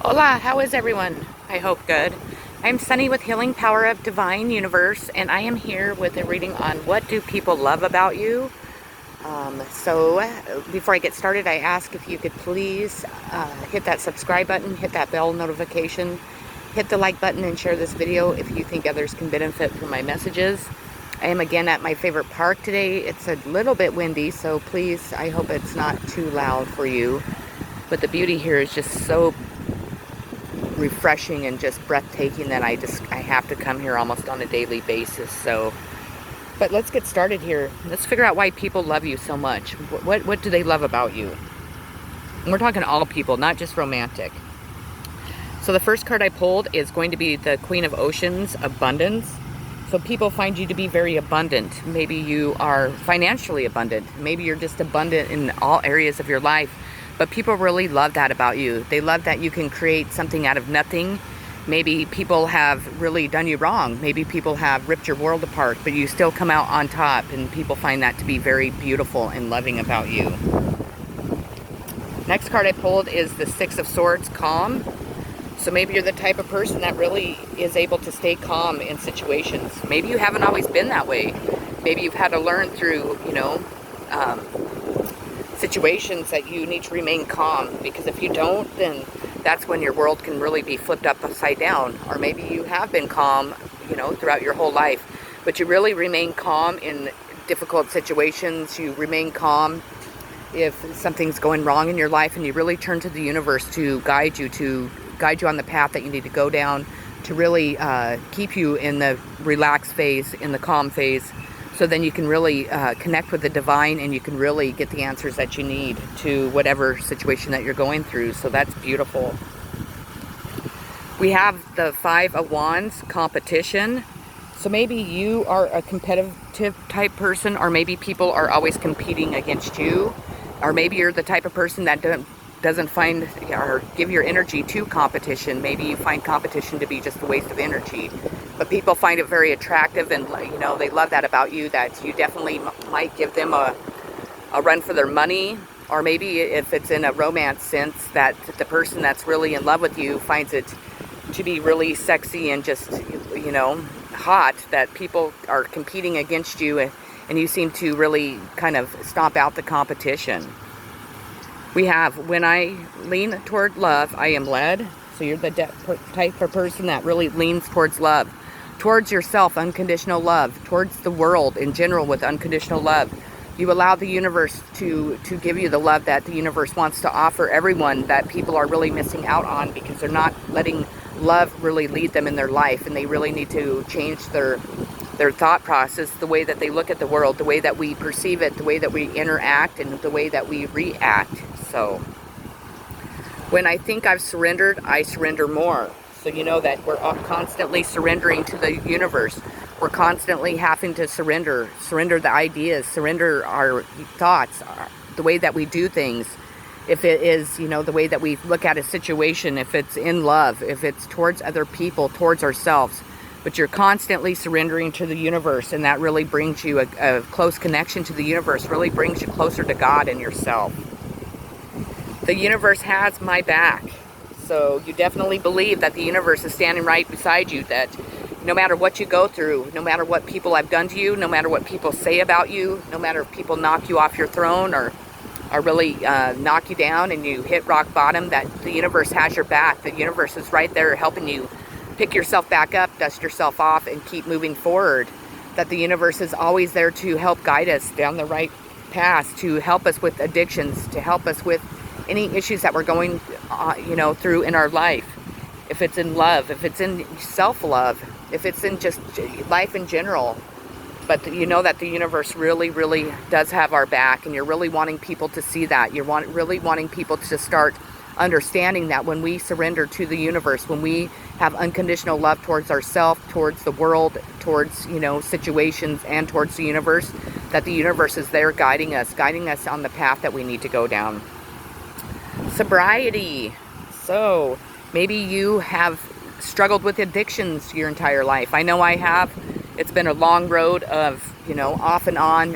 Hola, how is everyone? I hope good. I'm Sunny with Healing Power of Divine Universe, and I am here with a reading on what do people love about you. Before I get started, I ask if you could please hit that subscribe button, hit that bell notification, hit the like button, and share this video if you think others can benefit from my messages. I am again at my favorite park today. It's a little bit windy, so please, I hope it's not too loud for you. But the beauty here is just so refreshing and just breathtaking that I have to come here almost on a daily basis. But let's get started here. Let's figure out why people love you so much. What do they love about you? And we're talking all people, not just romantic. So the first card I pulled is going to be the Queen of Oceans, Abundance. So people find you to be very abundant. Maybe you are financially abundant. Maybe you're just abundant in all areas of your life. But people really love that about you. They love that you can create something out of nothing. Maybe people have really done you wrong. Maybe people have ripped your world apart, but you still come out on top, and people find that to be very beautiful and loving about you. Next card I pulled is the Six of Swords, Calm. So maybe you're the type of person that really is able to stay calm in situations. Maybe you haven't always been that way. Maybe you've had to learn through, situations that you need to remain calm, because if you don't, then that's when your world can really be flipped upside down. Or maybe you have been calm, throughout your whole life, but you really remain calm in difficult situations. You remain calm if something's going wrong in your life, and you really turn to the universe to guide you on the path that you need to go down, to really keep you in the relaxed phase, in the calm phase. So then you can really connect with the divine, and you can really get the answers that you need to whatever situation that you're going through. So that's beautiful. We have the Five of Wands, Competition. So maybe you are a competitive type person, or maybe people are always competing against you. Or maybe you're the type of person that doesn't find or give your energy to competition. Maybe you find competition to be just a waste of energy. But people find it very attractive, and they love that about you, that you definitely might give them a run for their money. Or maybe if it's in a romance sense, that the person that's really in love with you finds it to be really sexy and just hot, that people are competing against you, and you seem to really kind of stomp out the competition. We have, when I lean toward love, I am led. So you're the type of person that really leans towards love, towards yourself, unconditional love, towards the world in general with unconditional love. You allow the universe to give you the love that the universe wants to offer everyone, that people are really missing out on because they're not letting love really lead them in their life, and they really need to change their thought process, the way that they look at the world, the way that we perceive it, the way that we interact, and the way that we react. So when I think I've surrendered, I surrender more. So you know that we're constantly surrendering to the universe. We're constantly having to surrender the ideas, surrender our thoughts, the way that we do things. If it is, the way that we look at a situation, if it's in love, if it's towards other people, towards ourselves. But you're constantly surrendering to the universe, and that really brings you a close connection to the universe, really brings you closer to God and yourself. The universe has my back. So you definitely believe that the universe is standing right beside you, that no matter what you go through, no matter what people have done to you, no matter what people say about you, no matter if people knock you off your throne or really knock you down and you hit rock bottom, that the universe has your back. The universe is right there helping you pick yourself back up, dust yourself off, and keep moving forward. That the universe is always there to help guide us down the right path, to help us with addictions, to help us with any issues that we're going through in our life. If it's in love, if it's in self-love, if it's in just life in general. But you know that the universe really, really does have our back, and you're really wanting people to see that. You're really wanting people to start understanding that when we surrender to the universe, when we have unconditional love towards ourselves, towards the world, towards situations, and towards the universe, that the universe is there guiding us on the path that we need to go down. Sobriety. So maybe you have struggled with addictions your entire life. I know I have. It's been a long road of off and on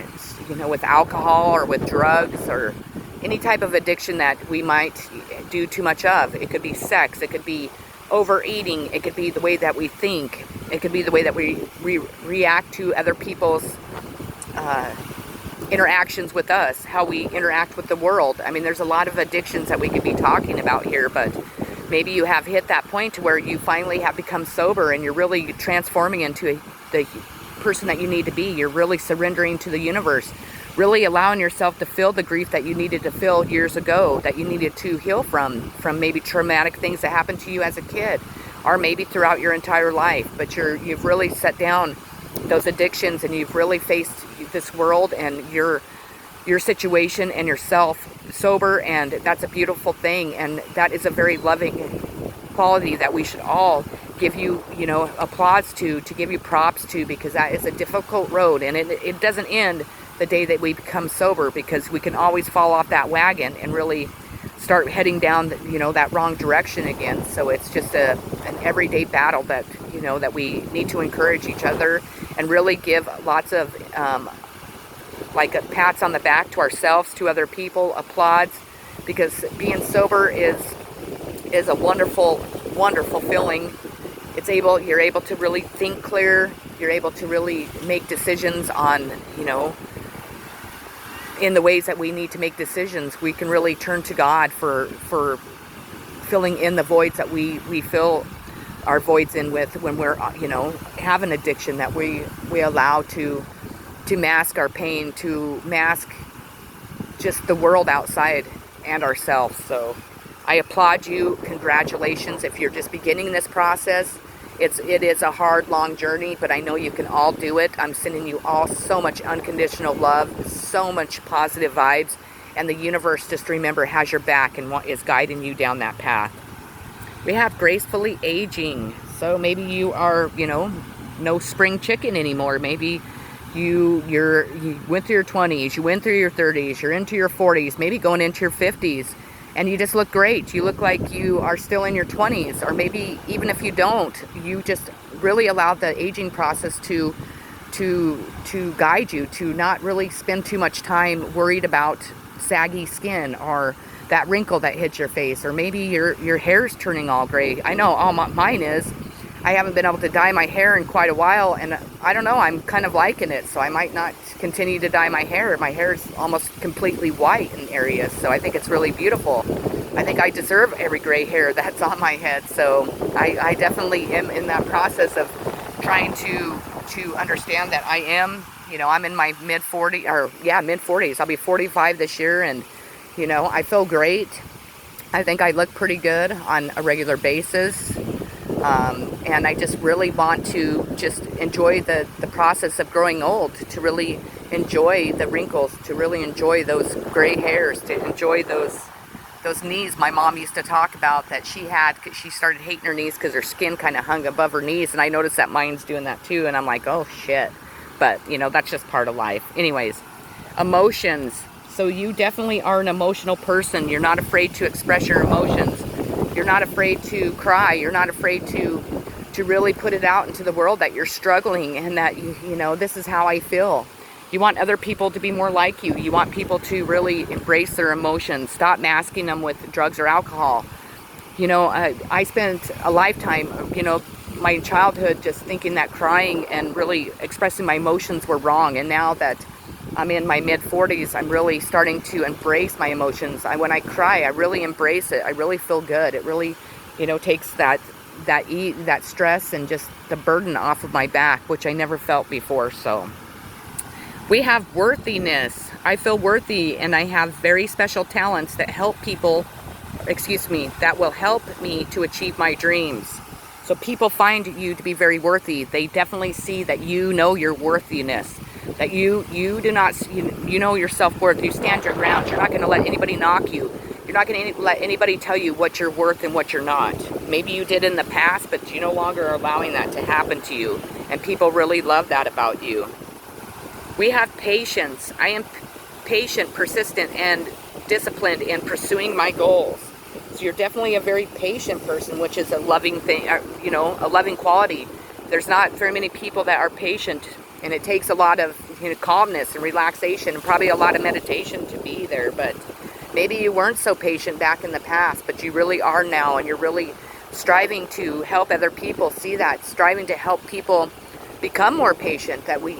with alcohol or with drugs or any type of addiction that we might do too much of. It could be sex, it could be overeating, it could be the way that we think, it could be the way that we react to other people's interactions with us, how we interact with the world. I mean, there's a lot of addictions that we could be talking about here, but maybe you have hit that point to where you finally have become sober and you're really transforming into the person that you need to be. You're really surrendering to the universe, really allowing yourself to feel the grief that you needed to feel years ago, that you needed to heal from maybe traumatic things that happened to you as a kid, or maybe throughout your entire life. But you've really set down those addictions and you've really faced this world and your situation and yourself sober, and that's a beautiful thing, and that is a very loving quality that we should all give you, applause to give you props to, because that is a difficult road, and it doesn't end the day that we become sober, because we can always fall off that wagon and really start heading down that wrong direction again. So it's just an everyday battle that that we need to encourage each other and really give lots of pats on the back to ourselves, to other people, applauds, because being sober is a wonderful feeling. You're able to really think clear, you're able to really make decisions on in the ways that we need to make decisions. We can really turn to God for filling in the voids that we fill our voids in with when we're have an addiction that we allow to mask our pain, to mask just the world outside and ourselves. So I applaud you. Congratulations if you're just beginning this process. It is a hard, long journey, but I know you can all do it. I'm sending you all so much unconditional love, so much positive vibes, and the universe, just remember, has your back and is guiding you down that path. We have gracefully aging. So maybe you are, no spring chicken anymore. Maybe you went through your 20s, you went through your 30s, you're into your 40s, maybe going into your 50s, and you just look great. You look like you are still in your 20s, or maybe even if you don't, you just really allow the aging process to guide you, to not really spend too much time worried about saggy skin or that wrinkle that hits your face, or maybe your hair's turning all gray. I know all mine is. I haven't been able to dye my hair in quite a while, and I don't know, I'm kind of liking it, so I might not continue to dye my hair. My hair is almost completely white in areas, so I think it's really beautiful. I think I deserve every gray hair that's on my head, so I definitely am in that process of trying to understand that I am, I'm in my mid-40s. I'll be 45 this year, and I feel great. I think I look pretty good on a regular basis. And I just really want to just enjoy the process of growing old, to really enjoy the wrinkles, to really enjoy those gray hairs, to enjoy those knees my mom used to talk about that she had. She started hating her knees because her skin kind of hung above her knees, and I noticed that mine's doing that too, and I'm like, oh shit. But, that's just part of life. Anyways, emotions. So you definitely are an emotional person. You're not afraid to express your emotions. You're not afraid to cry. You're not afraid to really put it out into the world that you're struggling, and that this is how I feel. You want other people to be more like you. You want people to really embrace their emotions. Stop masking them with drugs or alcohol. I spent a lifetime, my childhood, just thinking that crying and really expressing my emotions were wrong. And now that I'm in my mid-40s, I'm really starting to embrace my emotions. When I cry, I really embrace it. I really feel good. It really, takes that stress and just the burden off of my back, which I never felt before. So we have worthiness. I feel worthy, and I have very special talents that that will help me to achieve my dreams. So people find you to be very worthy. They definitely see that you know your worthiness, that you do not, you know your self-worth. You stand your ground. You're not going to let anybody knock you. You're not going to let anybody tell you what you're worth and what you're not. Maybe you did in the past, but you no longer are allowing that to happen to you. And people really love that about you. We have patience. I am patient, persistent, and disciplined in pursuing my goals. So you're definitely a very patient person, which is a loving thing, a loving quality. There's not very many people that are patient, and it takes a lot of calmness and relaxation, and probably a lot of meditation to be there. But Maybe you weren't so patient back in the past, but you really are now, and you're really striving to help other people see that, striving to help people become more patient. That we,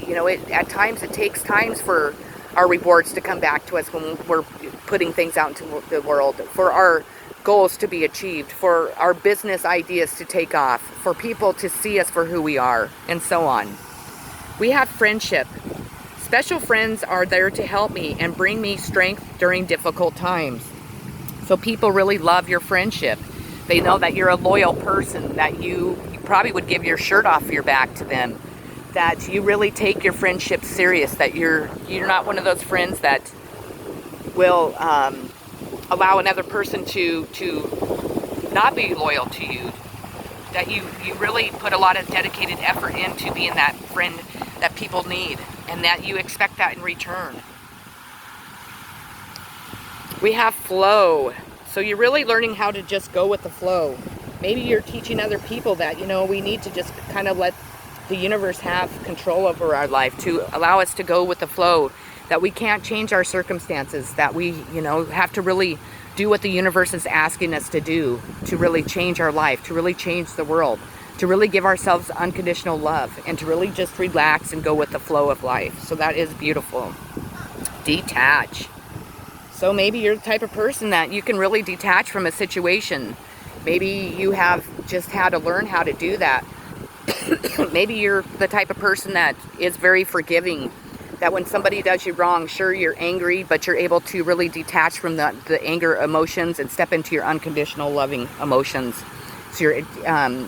at times it takes times for our rewards to come back to us when we're putting things out into the world, for our goals to be achieved, for our business ideas to take off, for people to see us for who we are, and so on. We have friendship. Special friends are there to help me and bring me strength during difficult times. So people really love your friendship. They know that you're a loyal person, that you probably would give your shirt off your back to them, that you really take your friendship serious, that you're not one of those friends that will allow another person to not be loyal to you, that you really put a lot of dedicated effort into being that friend that people need, and that you expect that in return. We have flow. So you're really learning how to just go with the flow. Maybe you're teaching other people that, we need to just kind of let the universe have control over our life, to allow us to go with the flow, that we can't change our circumstances, that we, have to really do what the universe is asking us to do, to really change our life, to really change the world, to really give ourselves unconditional love, and to really just relax and go with the flow of life. So that is beautiful. Detach. So maybe you're the type of person that you can really detach from a situation. Maybe you have just had to learn how to do that. Maybe you're the type of person that is very forgiving, that when somebody does you wrong, sure, you're angry, but you're able to really detach from the anger emotions and step into your unconditional loving emotions. So you're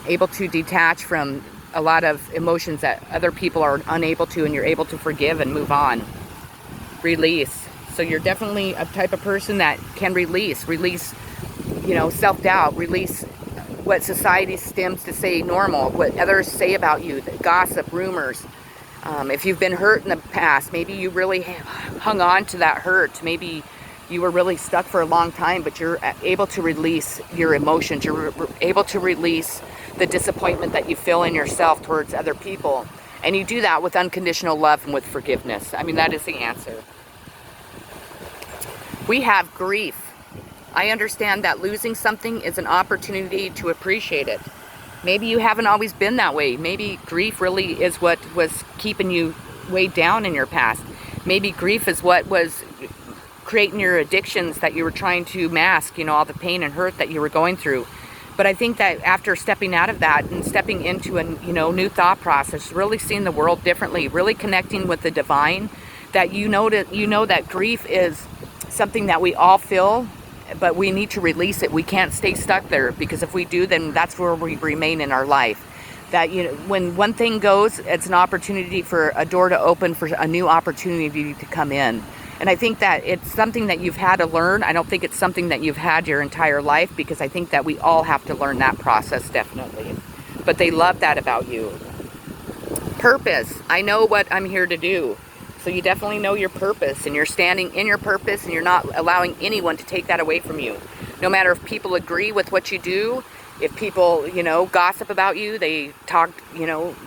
able to detach from a lot of emotions that other people are unable to, and you're able to forgive and move on. Release. So you're definitely a type of person that can release, self-doubt, release what society stems to say normal, what others say about you, the gossip, rumors. If you've been hurt in the past, maybe you really hung on to that hurt. Maybe you were really stuck for a long time, but you're able to release your emotions. You're able to release the disappointment that you feel in yourself towards other people. And you do that with unconditional love and with forgiveness. I mean, that is the answer. We have grief. I understand that losing something is an opportunity to appreciate it. Maybe you haven't always been that way. Maybe grief really is what was keeping you weighed down in your past. Maybe grief is what was creating your addictions that you were trying to mask, all the pain and hurt that you were going through. But I think that after stepping out of that and stepping into a new thought process, really seeing the world differently, really connecting with the divine, that you know that grief is something that we all feel, but we need to release it. We can't stay stuck there, because if we do, then that's where we remain in our life. That when one thing goes, it's an opportunity for a door to open for a new opportunity to come in. And I think that it's something that you've had to learn. I don't think it's something that you've had your entire life, because I think that we all have to learn that process, definitely. But they love that about you. Purpose. I know what I'm here to do. So you definitely know your purpose, and you're standing in your purpose, and you're not allowing anyone to take that away from you. No matter if people agree with what you do, if people, gossip about you, they talk,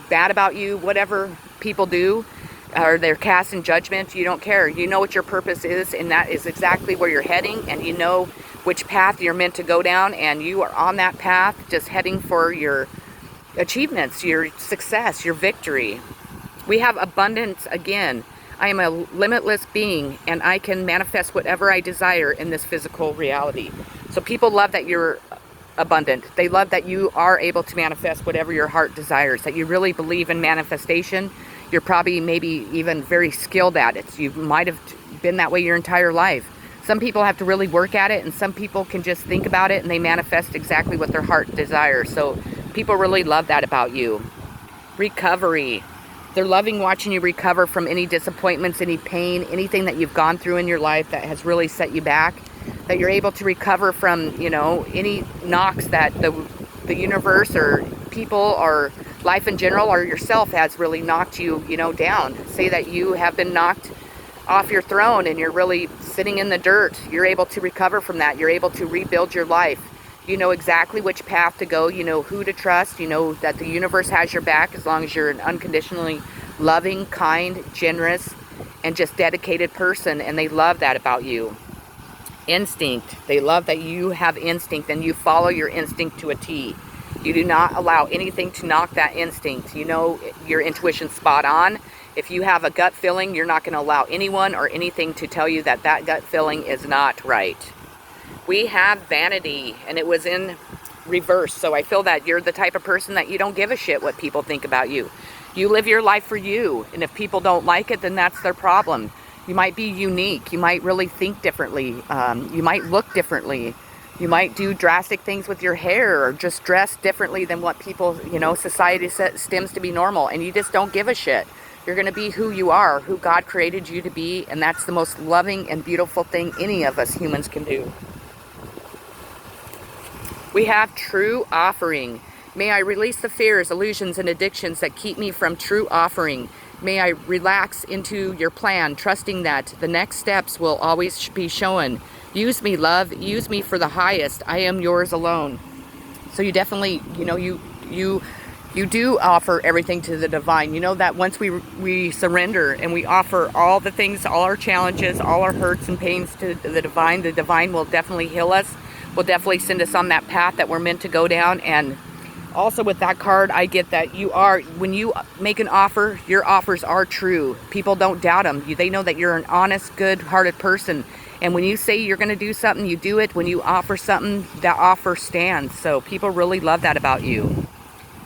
bad about you, whatever people do, or they're casting judgment, you don't care. You know what your purpose is, and that is exactly where you're heading, and you know which path you're meant to go down, and you are on that path, just heading for your achievements, your success, your victory. We have abundance again. I am a limitless being, and I can manifest whatever I desire in this physical reality. So people love that you're abundant. They love that you are able to manifest whatever your heart desires, that you really believe in manifestation. You're probably maybe even very skilled at it. You might have been that way your entire life. Some people have to really work at it, and some people can just think about it and they manifest exactly what their heart desires. So people really love that about you. Recovery. They're loving watching you recover from any disappointments, any pain, anything that you've gone through in your life that has really set you back. That you're able to recover from, any knocks that the universe or people or life in general or yourself has really knocked you, down. Say that you have been knocked off your throne and you're really sitting in the dirt. You're able to recover from that. You're able to rebuild your life. You know exactly which path to go. You know who to trust. You know that the universe has your back as long as you're an unconditionally loving, kind, generous, and just dedicated person. And they love that about you. instinct. They love that you have instinct and you follow your instinct to a T. You do not allow anything to knock that instinct. You know your intuition's spot on. If you have a gut feeling, you're not going to allow anyone or anything to tell you that that gut feeling is not right. We have vanity, and it was in reverse. So I feel that you're the type of person that you don't give a shit what people think about you. You live your life for you, and if people don't like it, then that's their problem. You might be unique. You might really think differently. You might look differently. You might do drastic things with your hair or just dress differently than what people, society stems to be normal, and you just don't give a shit. You're going to be who you are, who God created you to be, and that's the most loving and beautiful thing any of us humans can do. We have true offering. May I release the fears, illusions, and addictions that keep me from true offering. May I relax into your plan, trusting that the next steps will always be shown. Use me, love. Use me for the highest. I am yours alone. So you definitely, you do offer everything to the divine. You know that once we surrender and we offer all the things, all our challenges, all our hurts and pains to the divine will definitely heal us. Will definitely send us on that path that we're meant to go down. And also with that card, I get that when you make an offer, your offers are true. People don't doubt them. They know that you're an honest, good-hearted person. And when you say you're going to do something, you do it. When you offer something, that offer stands. So people really love that about you.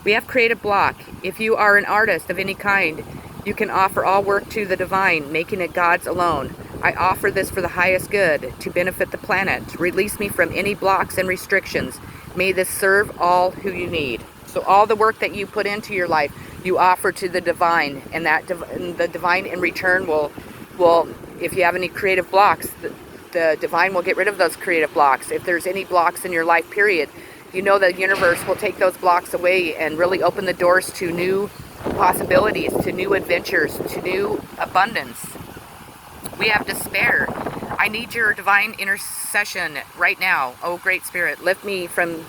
We have creative block. If you are an artist of any kind, you can offer all work to the divine, making it God's alone. I offer this for the highest good, to benefit the planet. Release me from any blocks and restrictions. May this serve all who you need. So all the work that you put into your life, you offer to the divine, and the divine in return will, if you have any creative blocks, the divine will get rid of those creative blocks. If there's any blocks in your life, period, you know the universe will take those blocks away and really open the doors to new possibilities, to new adventures, to new abundance. We have despair. I need your divine intercession right now. Oh, great spirit, lift me from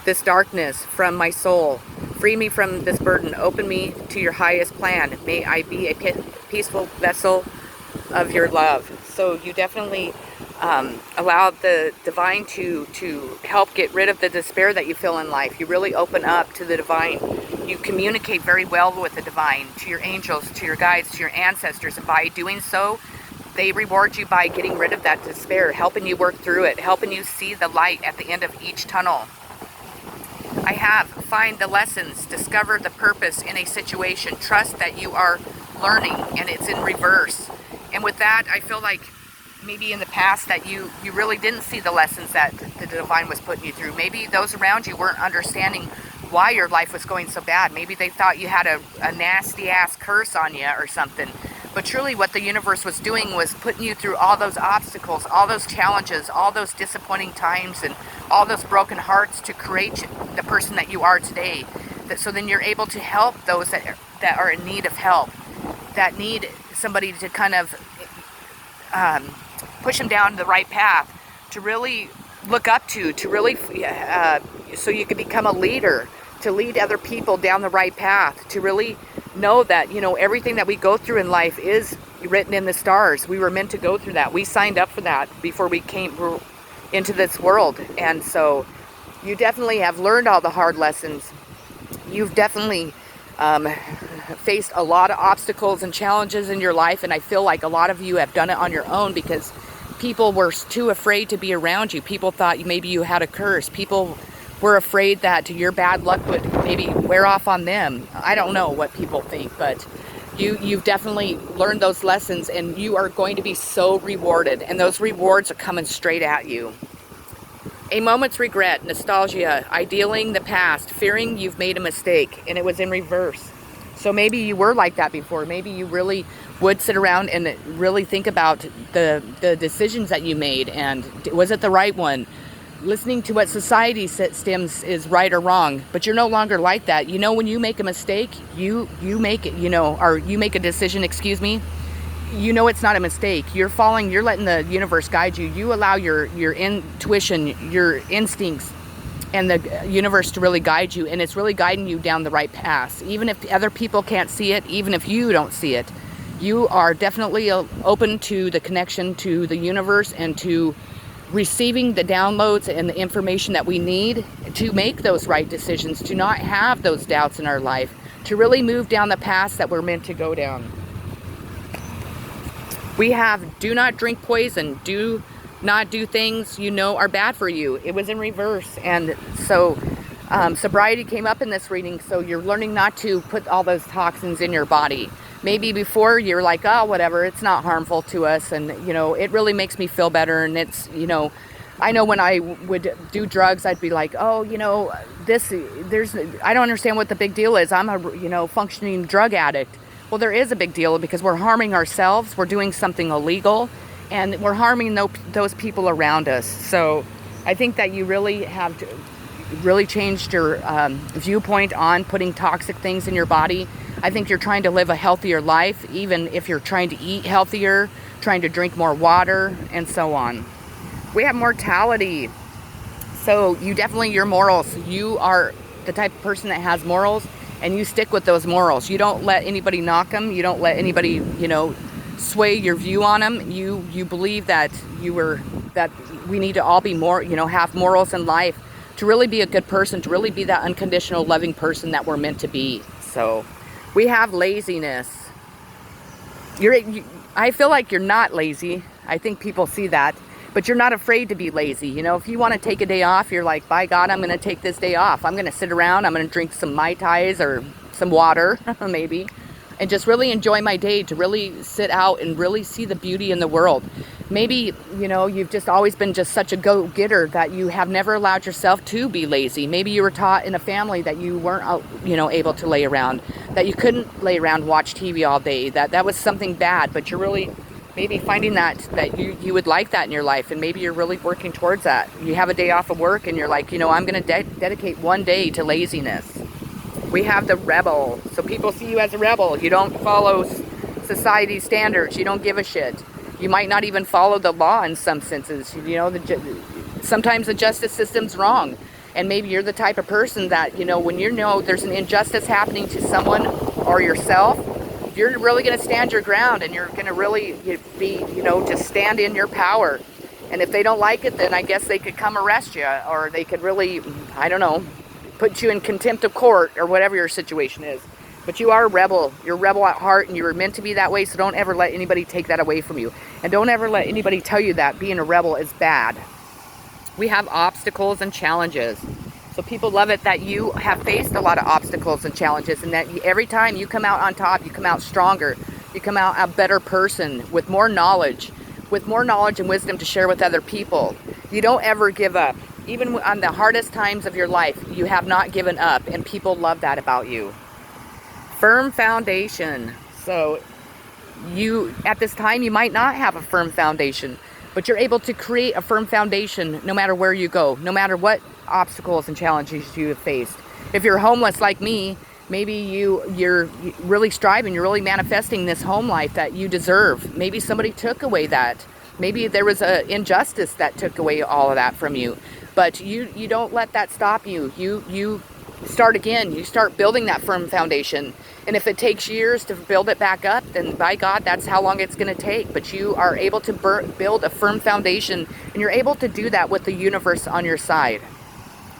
this darkness, from my soul. Free me from this burden. Open me to your highest plan. May I be a peaceful vessel of your love. So you definitely allow the divine to help get rid of the despair that you feel in life. You really open up to the divine. You communicate very well with the divine, to your angels, to your guides, to your ancestors. And by doing so, they reward you by getting rid of that despair, helping you work through it, helping you see the light at the end of each tunnel. I have find the lessons, discover the purpose in a situation, trust that you are learning, and it's in reverse. And with that, I feel like maybe in the past that you really didn't see the lessons that the divine was putting you through. Maybe those around you weren't understanding why your life was going so bad. Maybe they thought you had a nasty ass curse on you or something. But truly what the universe was doing was putting you through all those obstacles, all those challenges, all those disappointing times, and all those broken hearts to create the person that you are today. So then you're able to help those that are in need of help, that need somebody to kind of push them down the right path, to really look up to really, so you can become a leader, to lead other people down the right path, to really know that, everything that we go through in life is written in the stars. We were meant to go through that. We signed up for that before we came into this world. And so you definitely have learned all the hard lessons. You've definitely faced a lot of obstacles and challenges in your life, and I feel like a lot of you have done it on your own because people were too afraid to be around you. People thought maybe you had a curse. People were afraid that your bad luck would maybe wear off on them. I don't know what people think, but you've definitely learned those lessons, and you are going to be so rewarded, and those rewards are coming straight at you. A moment's regret, nostalgia, idealing the past, fearing you've made a mistake, and it was in reverse. So maybe you were like that before. Maybe you really would sit around and really think about the decisions that you made, and was it the right one? Listening to what society stems is right or wrong, but you're no longer like that. When you make a mistake, you make it, or you make a decision, it's not a mistake. You're letting the universe guide you. You allow your intuition, your instincts, and the universe to really guide you, and it's really guiding you down the right path. Even if other people can't see it, even if you don't see it, you are definitely open to the connection to the universe and to receiving the downloads and the information that we need to make those right decisions, to not have those doubts in our life, to really move down the paths that we're meant to go down. We have do not drink poison, do not do things you know are bad for you. It was in reverse. And so sobriety came up in this reading. So you're learning not to put all those toxins in your body. Maybe before you're like, oh, whatever, it's not harmful to us. And, you know, it really makes me feel better. And it's, you know, I know when I would do drugs, I'd be like, oh, you know, I don't understand what the big deal is. I'm a, you know, functioning drug addict. Well, there is a big deal because we're harming ourselves. We're doing something illegal and we're harming those people around us. So I think that you really have to really changed your viewpoint on putting toxic things in your body. I think you're trying to live a healthier life, even if you're trying to eat healthier, trying to drink more water, and so on. We have mortality. So you definitely, your morals, you are the type of person that has morals, and you stick with those morals. You don't let anybody knock them. You don't let anybody, you know, sway your view on them. You believe that that we need to all be more, you know, have morals in life to really be a good person, to really be that unconditional, loving person that we're meant to be. So we have laziness. I feel like you're not lazy. I think people see that, but you're not afraid to be lazy. You know, if you want to take a day off, you're like, by God, I'm going to take this day off. I'm going to sit around. I'm going to drink some Mai Tais or some water, maybe, and just really enjoy my day, to really sit out and really see the beauty in the world. Maybe, you know, you've just always been just such a go-getter that you have never allowed yourself to be lazy. Maybe you were taught in a family that you weren't, you know, able to lay around, that you couldn't lay around, watch TV all day, that was something bad, but you're really maybe finding that you would like that in your life, and maybe you're really working towards that. You have a day off of work and you're like, you know, I'm going to dedicate one day to laziness. We have the rebel. So people see you as a rebel. You don't follow society's standards. You don't give a shit. You might not even follow the law in some senses. You know, sometimes the justice system's wrong. And maybe you're the type of person that, you know, when you know there's an injustice happening to someone or yourself, you're really going to stand your ground, and you're going to really be, you know, just stand in your power. And if they don't like it, then I guess they could come arrest you, or they could really, I don't know, put you in contempt of court, or whatever your situation is. But you are a rebel. You're a rebel at heart, and you were meant to be that way, so don't ever let anybody take that away from you. And don't ever let anybody tell you that being a rebel is bad. We have obstacles and challenges. So people love it that you have faced a lot of obstacles and challenges, and that every time you come out on top, you come out stronger. You come out a better person with more knowledge and wisdom to share with other people. You don't ever give up. Even on the hardest times of your life, you have not given up, and people love that about you. Firm foundation. So you, at this time, you might not have a firm foundation, but you're able to create a firm foundation no matter where you go, no matter what obstacles and challenges you have faced. If you're homeless like me, maybe you're really striving, you're really manifesting this home life that you deserve. Maybe somebody took away that. Maybe there was an injustice that took away all of that from you. But you don't let that stop you. You start again. You start building that firm foundation. And if it takes years to build it back up, then by God, that's how long it's going to take. But you are able to build a firm foundation, and you're able to do that with the universe on your side.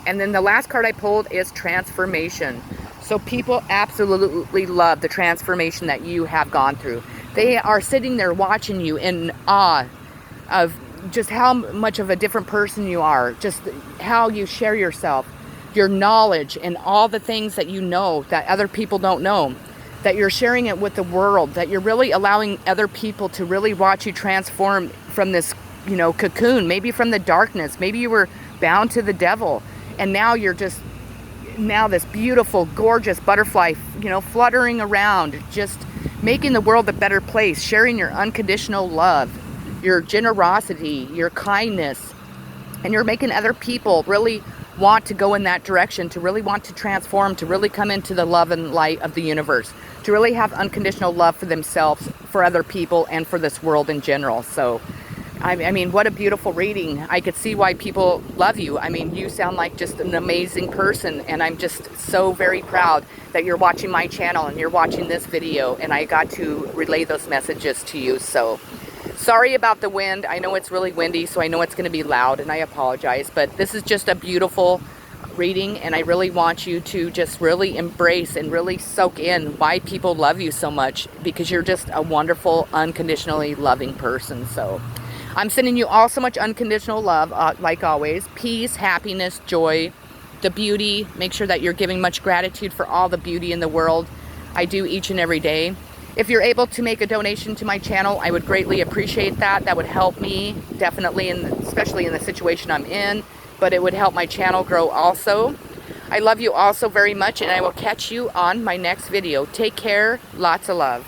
And then the last card I pulled is transformation. So people absolutely love the transformation that you have gone through. They are sitting there watching you in awe of just how much of a different person you are, just how you share yourself, your knowledge, and all the things that you know that other people don't know, that you're sharing it with the world, that you're really allowing other people to really watch you transform from this, you know, cocoon, maybe from the darkness. Maybe you were bound to the devil, and now you're just, now this beautiful, gorgeous butterfly, you know, fluttering around, just making the world a better place, sharing your unconditional love, your generosity, your kindness, and you're making other people really want to go in that direction, to really want to transform, to really come into the love and light of the universe, to really have unconditional love for themselves, for other people, and for this world in general. So, I mean, what a beautiful reading. I could see why people love you. I mean, you sound like just an amazing person, and I'm just so very proud that you're watching my channel and you're watching this video, and I got to relay those messages to you. So Sorry about the wind. I know it's really windy, so I know it's going to be loud, and I apologize. But this is just a beautiful reading, and I really want you to just really embrace and really soak in why people love you so much, because you're just a wonderful, unconditionally loving person. So I'm sending you all so much unconditional love, like always. Peace, happiness, joy, the beauty. Make sure that you're giving much gratitude for all the beauty in the world. I do each and every day. If you're able to make a donation to my channel, I would greatly appreciate that. That would help me, definitely, especially in the situation I'm in. But it would help my channel grow also. I love you all so very much, and I will catch you on my next video. Take care. Lots of love.